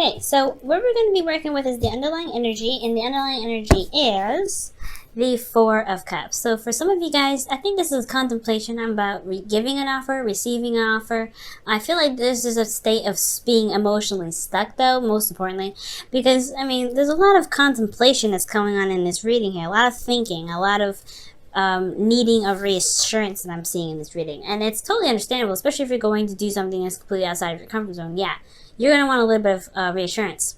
Okay, so what we're going to be working with is the underlying energy, and the underlying energy is the Four of Cups. So for some of you guys, I think this is contemplation. I'm about giving an offer, receiving an offer. I feel like this is a state of being emotionally stuck, though, most importantly, because, I mean, there's a lot of contemplation that's going on in this reading here, a lot of thinking, a lot of needing of reassurance that I'm seeing in this reading. And it's totally understandable, especially if you're going to do something that's completely outside of your comfort zone. Yeah, you're going to want a little bit of reassurance.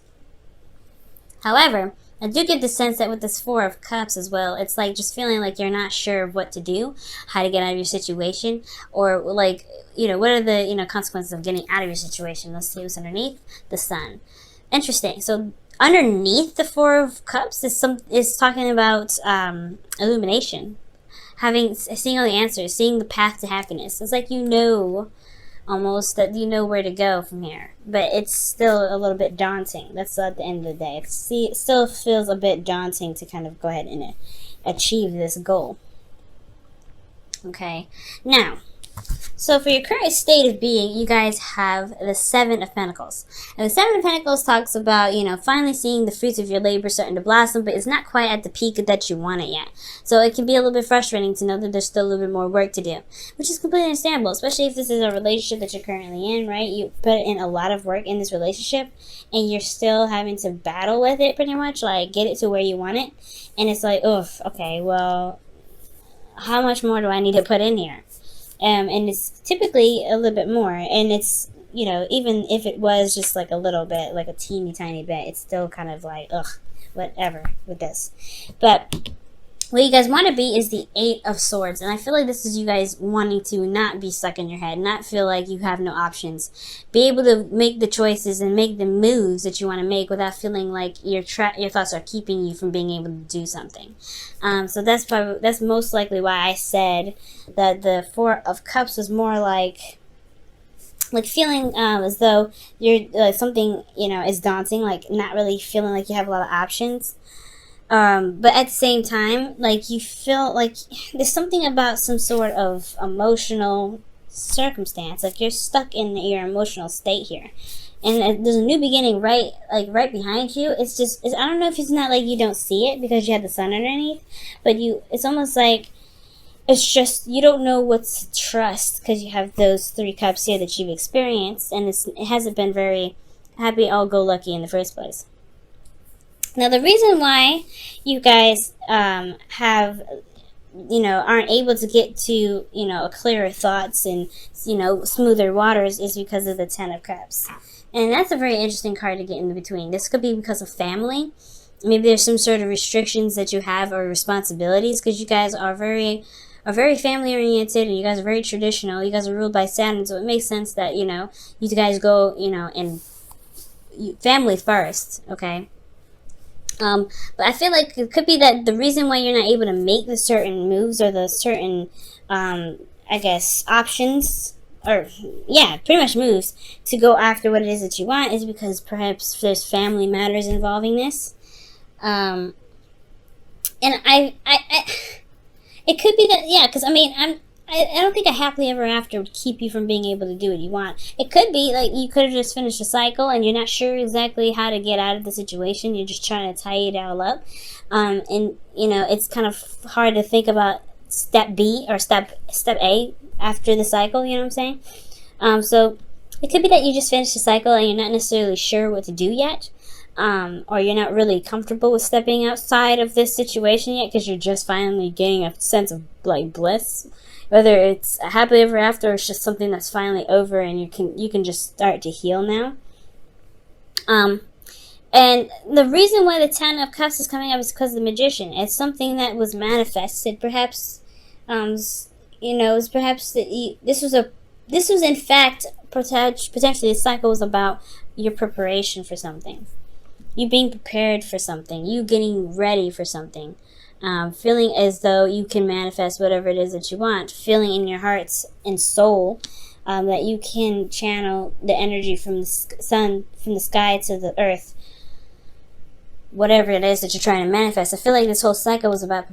However, I do get the sense that with this Four of Cups as well, it's like just feeling like you're not sure of what to do, how to get out of your situation, or like, what are the, consequences of getting out of your situation. Let's see what's underneath. The Sun. Interesting. So underneath the Four of Cups is talking about illumination, seeing all the answers, seeing the path to happiness. It's like almost that you know where to go from here, but it's still a little bit daunting. That's at the end of the day. It still feels a bit daunting to kind of go ahead and achieve this goal. Okay, now, so for your current state of being, you guys have the Seven of Pentacles. And the Seven of Pentacles talks about, finally seeing the fruits of your labor starting to blossom, but it's not quite at the peak that you want it yet. So it can be a little bit frustrating to know that there's still a little bit more work to do, which is completely understandable, especially if this is a relationship that you're currently in, right? You put in a lot of work in this relationship, and you're still having to battle with it pretty much, like get it to where you want it. And it's like, oof, okay, well, how much more do I need to put in here? And it's typically a little bit more, and it's, even if it was just like a little bit, like a teeny tiny bit, it's still kind of like, ugh, whatever with this. But what you guys want to be is the Eight of Swords, and I feel like this is you guys wanting to not be stuck in your head, not feel like you have no options, be able to make the choices and make the moves that you want to make without feeling like your thoughts are keeping you from being able to do something. So that's most likely why I said that the Four of Cups was more like feeling as though you're something is daunting, like not really feeling like you have a lot of options. But at the same time, like you feel like there's something about some sort of emotional circumstance, like you're stuck in your emotional state here, and there's a new beginning right behind you. It's I don't know if it's not like you don't see it because you have the Sun underneath, but it's almost like it's just you don't know what to trust because you have those Three Cups here that you've experienced, and it hasn't been very happy, all-go-lucky in the first place. Now, the reason why you guys aren't able to get to, clearer thoughts and, smoother waters is because of the Ten of Cups. And that's a very interesting card to get in between. This could be because of family. Maybe there's some sort of restrictions that you have or responsibilities because you guys are very family-oriented and you guys are very traditional. You guys are ruled by Saturn, so it makes sense that, you guys go, and family first, okay? But I feel like it could be that the reason why you're not able to make the certain moves or the certain, options, or, pretty much moves to go after what it is that you want is because perhaps there's family matters involving this. And it could be that, because, I don't think a happily ever after would keep you from being able to do what you want. It could be like you could have just finished a cycle and you're not sure exactly how to get out of the situation. You're just trying to tie it all up. And, it's kind of hard to think about step B or step A after the cycle, you know what I'm saying? So it could be that you just finished the cycle and you're not necessarily sure what to do yet. Or you're not really comfortable with stepping outside of this situation yet because you're just finally getting a sense of like bliss. Whether it's a happily ever after or it's just something that's finally over and you can just start to heal now. And the reason why the Ten of Cups is coming up is because of the Magician. It's something that was manifested. Perhaps, this was in fact potentially the cycle was about your preparation for something. You being prepared for something. You getting ready for something. Feeling as though you can manifest whatever it is that you want. Feeling in your hearts and soul that you can channel the energy from the sun, from the sky to the earth. whatever it is that you're trying to manifest. I feel like this whole cycle was about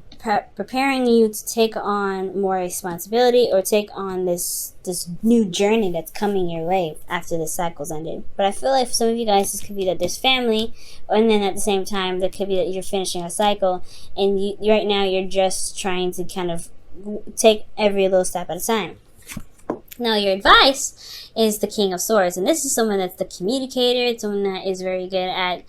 preparing you to take on more responsibility or take on this new journey that's coming your way after this cycle's ended. But I feel like for some of you guys, this could be that there's family, and then at the same time, there could be that you're finishing a cycle, and right now you're just trying to kind of take every little step at a time. Now, your advice is the King of Swords, and this is someone that's the communicator. It's someone that is very good at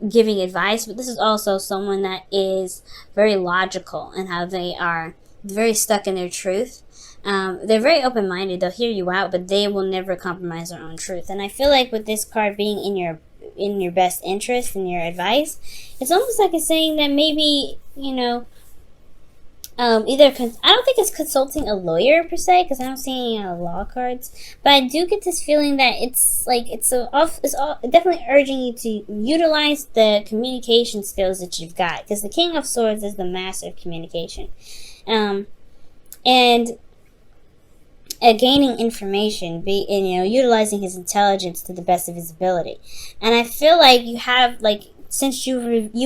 giving advice, but this is also someone that is very logical in how they are very stuck in their truth. They're very open-minded. They'll hear you out, but they will never compromise their own truth. And I feel like with this card being in your best interest and your advice, it's almost like it's saying that maybe, I don't think it's consulting a lawyer per se, because I don't see any law cards, but I do get this feeling that it's definitely urging you to utilize the communication skills that you've got, because the King of Swords is the master of communication, and gaining information, utilizing his intelligence to the best of his ability. And I feel like you have, since you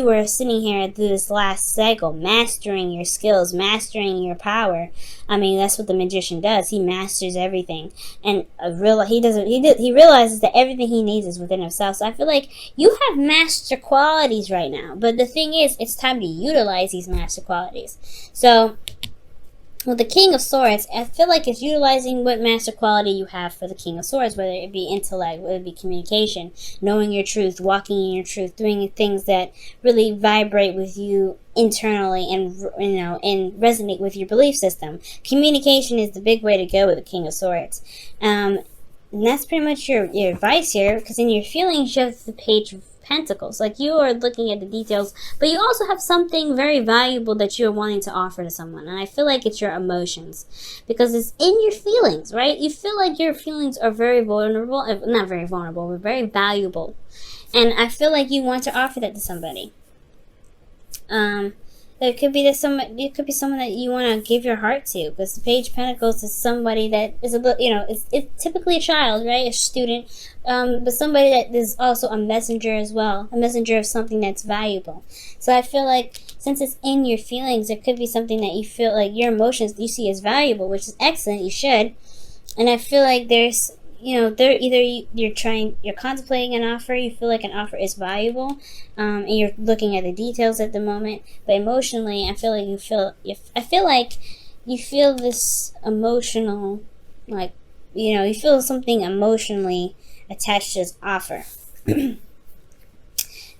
were sitting here through this last cycle, mastering your skills, mastering your power. I mean, that's what the magician does. He masters everything, and he realizes that everything he needs is within himself. So I feel like you have master qualities right now, but the thing is, it's time to utilize these master qualities. So with the King of Swords, I feel like it's utilizing what master quality you have for the King of Swords, whether it be intellect, whether it be communication, knowing your truth, walking in your truth, doing things that really vibrate with you internally and resonate with your belief system. Communication is the big way to go with the King of Swords. And that's pretty much your advice here, because in your feelings you have the Page of Pentacles. Like, you are looking at the details, but you also have something very valuable that you're wanting to offer to someone. And I feel like it's your emotions, because it's in your feelings, right? You feel like your feelings are very vulnerable, not very vulnerable, but very valuable. And I feel like you want to offer that to somebody. It could be someone that you want to give your heart to, because the Page of Pentacles is somebody that is it's typically a child, right? A student, but somebody that is also a messenger as well, a messenger of something that's valuable. So I feel like since it's in your feelings, it could be something that you feel like your emotions you see as valuable, which is excellent. You should, and I feel like there's you're contemplating an offer, you feel like an offer is valuable, and you're looking at the details at the moment, but emotionally, I feel like you feel this emotional, you feel something emotionally attached to this offer.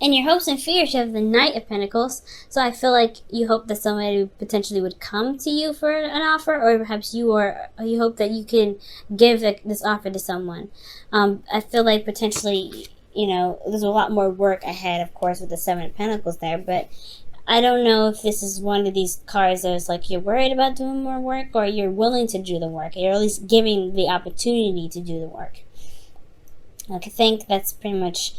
And your hopes and fears, you have the Knight of Pentacles. So I feel like you hope that somebody potentially would come to you for an offer, or perhaps you hope that you can give this offer to someone. I feel like potentially, there's a lot more work ahead, of course, with the Seven of Pentacles there, but I don't know if this is one of these cards that is like you're worried about doing more work, or you're willing to do the work, or at least giving the opportunity to do the work. I think that's pretty much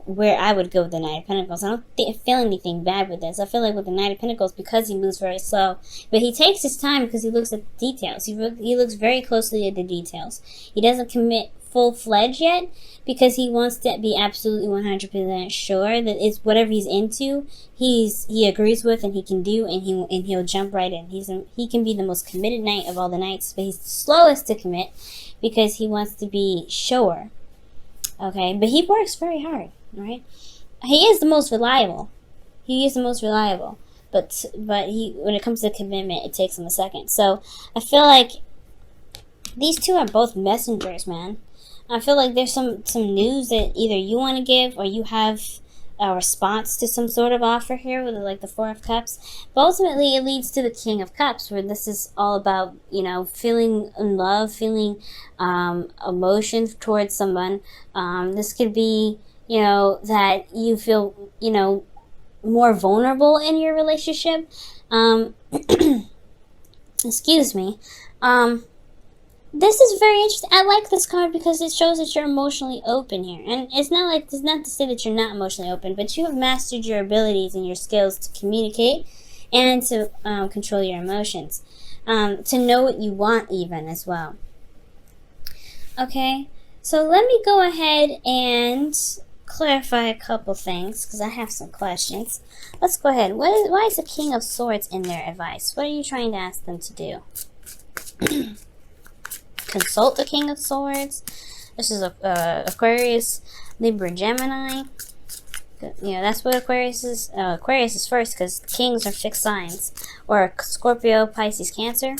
where I would go with the Knight of Pentacles. I don't feel anything bad with this. I feel like with the Knight of Pentacles, because he moves very slow, but he takes his time because he looks at the details. He looks very closely at the details. He doesn't commit full-fledged yet, because he wants to be absolutely 100% sure that it's whatever he's into, he agrees with and he can do, and he'll jump right in. He can be the most committed knight of all the knights, but he's the slowest to commit because he wants to be sure. Okay, but he works very hard, right? He is the most reliable. But when it comes to commitment, it takes him a second. So I feel like these two are both messengers, man. I feel like there's some news that either you want to give, or you have a response to some sort of offer here with the Four of Cups. But ultimately, it leads to the King of Cups, where this is all about, feeling in love, feeling emotion towards someone. This could be, that you feel, more vulnerable in your relationship. Excuse me. This is very interesting. I like this card because it shows that you're emotionally open here. And it's not to say that you're not emotionally open, but you have mastered your abilities and your skills to communicate and to control your emotions. To know what you want even as well. Okay, so let me go ahead and clarify a couple things because I have some questions. Let's go ahead. Why is the King of Swords in their advice? What are you trying to ask them to do? Consult the King of Swords. This is Aquarius, Libra, Gemini. You know, that's what Aquarius is. Aquarius is first because kings are fixed signs. Or Scorpio, Pisces, Cancer.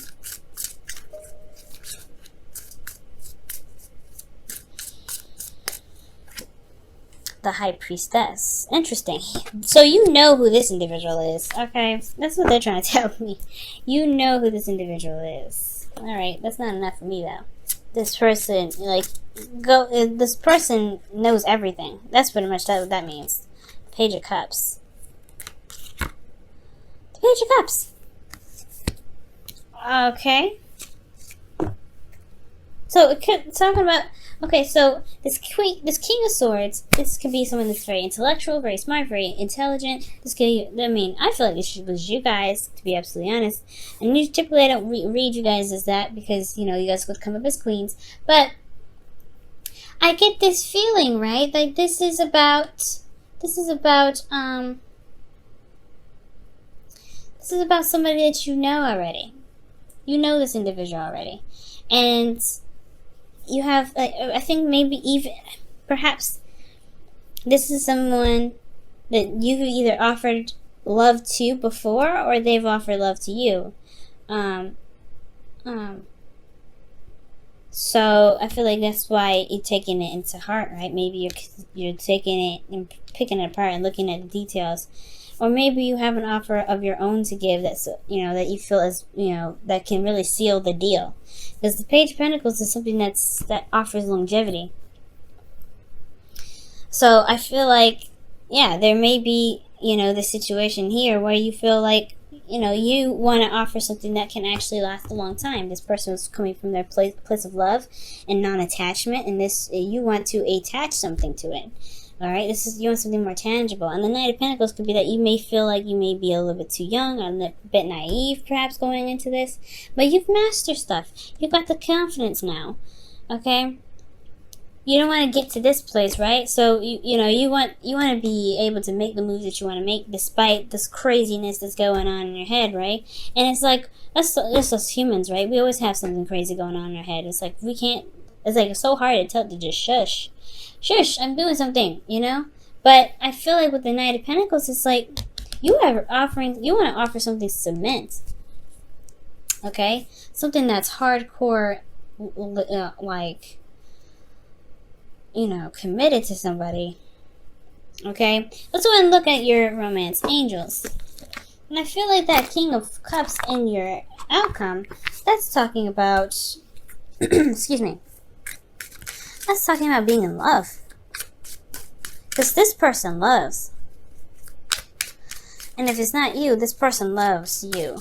The High Priestess. Interesting. So you know who this individual is. Okay, that's what they're trying to tell me. You know who this individual is. Alright, that's not enough for me though. This person, this person knows everything. That's pretty much what that means. Page of Cups. The Page of Cups. Okay. So talking about, okay, so this King of Swords, this could be someone that's very intellectual, very smart, very intelligent. This could, I mean, I feel like this was you guys, to be absolutely honest. And typically I don't read you guys as that because, you know, you guys would come up as queens. But I get this feeling, right? Like this is about somebody that you know already. You know this individual already. And you have, I think maybe even, perhaps, this is someone that you've either offered love to before, or they've offered love to you. So I feel like that's why you're taking it into heart, right? Maybe you're taking it and picking it apart and looking at the details. Or maybe you have an offer of your own to give that's, you know, that you feel is, you know, that can really seal the deal. Because the Page of Pentacles is something that offers longevity. So I feel like, yeah, there may be, you know, the situation here where you feel like, you know, you want to offer something that can actually last a long time. This person is coming from their place of love and non-attachment, and you want to attach something to it. All right, you want something more tangible. And the Knight of Pentacles could be that you may feel like you may be a little bit too young, a little bit naive, perhaps, going into this. But you've mastered stuff. You've got the confidence now. Okay, you don't want to get to this place, right? So you want to be able to make the moves that you want to make, despite this craziness that's going on in your head, right? And it's like that's us humans, right? We always have something crazy going on in our head. It's like we can't. It's like so hard to just shush. Shush, I'm doing something, you know? But I feel like with the Knight of Pentacles, it's like you want to offer something cement. Okay? Something that's hardcore, like, you know, committed to somebody. Okay? Let's go ahead and look at your romance angels. And I feel like that King of Cups in your outcome, that's talking about, excuse me, that's talking about being in love. Because this person loves. And if it's not you, this person loves you.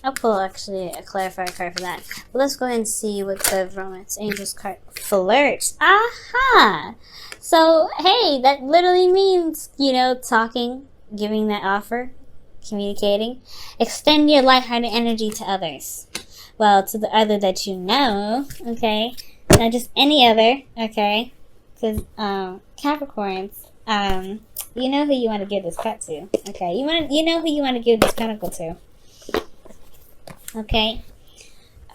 I'll pull actually a clarifier card for that. But let's go ahead and see what the Romance Angels card flirts. Aha! So, hey, that literally means, you know, talking, giving that offer, communicating. Extend your lighthearted energy to others. Well, to the other that you know, okay? Not just any other, okay? Because Capricorns, you know who you want to give this cut to, okay? You know who you want to give this pentacle to, okay?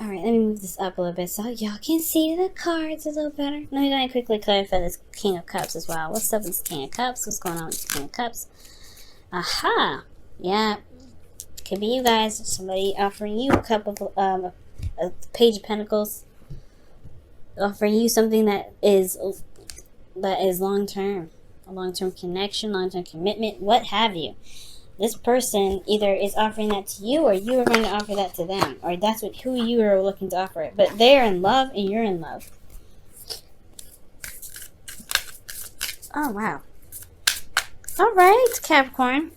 All right, let me move this up a little bit so y'all can see the cards a little better. Let me go ahead and quickly clarify this King of Cups as well. What's up with this King of Cups? What's going on with this King of Cups? Aha! Yeah. Could be you guys. Somebody offering you a cup of a Page of Pentacles, offering you something that is long-term, a long-term connection, long-term commitment, what have you. This person either is offering that to you, or you are going to offer that to them, or that's who you are looking to offer it. But they're in love, and you're in love. Oh wow! All right, Capricorn.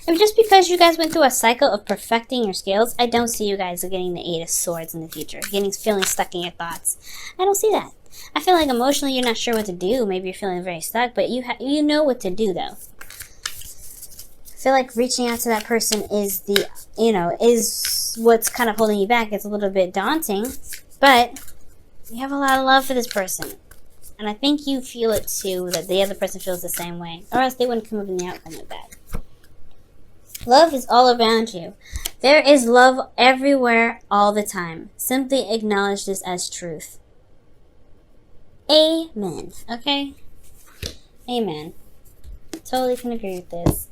And just because you guys went through a cycle of perfecting your skills, I don't see you guys getting the 8 of Swords in the future. Feeling stuck in your thoughts. I don't see that. I feel like emotionally you're not sure what to do. Maybe you're feeling very stuck, but you know what to do though. I feel like reaching out to that person is is what's kind of holding you back. It's a little bit daunting. But you have a lot of love for this person. And I think you feel it too, that the other person feels the same way. Or else they wouldn't come up in the outcome like that. Love is all around you. There is love everywhere all the time. Simply acknowledge this as truth. Amen. Okay? Amen. Totally can agree with this.